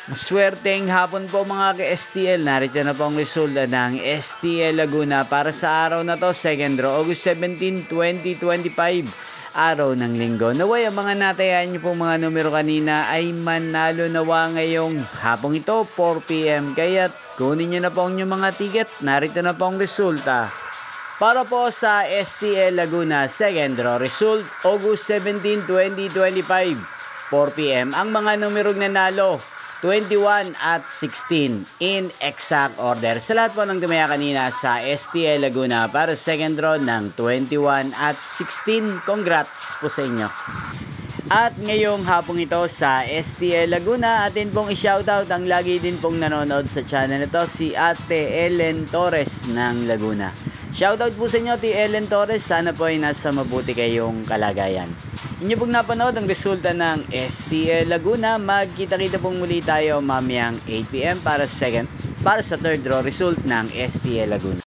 Maswerteng hapon po mga ka-STL. Narito na po ang resulta ng STL Laguna para sa araw na to, 2nd August 17, 2025. Araw ng linggo. Naway ang mga natayaan nyo po mga numero kanina ay manalo nawa ngayong hapong ito, 4 PM. Kaya kunin nyo na po ang inyong mga ticket. Narito na po ang resulta. Para po sa STL Laguna, 2nd result, August 17, 2025, 4 PM. Ang mga numerong nanalo, 21 at 16 in exact order. Sa lahat po ng tumaya kanina sa STL Laguna para sa second draw ng 21 at 16, congrats po sa inyo. At ngayong hapong ito sa STL Laguna, atin pong i-shoutout ang lagi din pong nanonood sa channel ito, si Ate Ellen Torres ng Laguna. Shoutout po sa inyo, Ate Ellen Torres. Sana po ay nasa mabuti kayong kalagayan. Inyo pong napanood ang resulta ng STL Laguna. Magkita-kita pong muli tayo mamayang 8 PM para sa third draw result ng STL Laguna.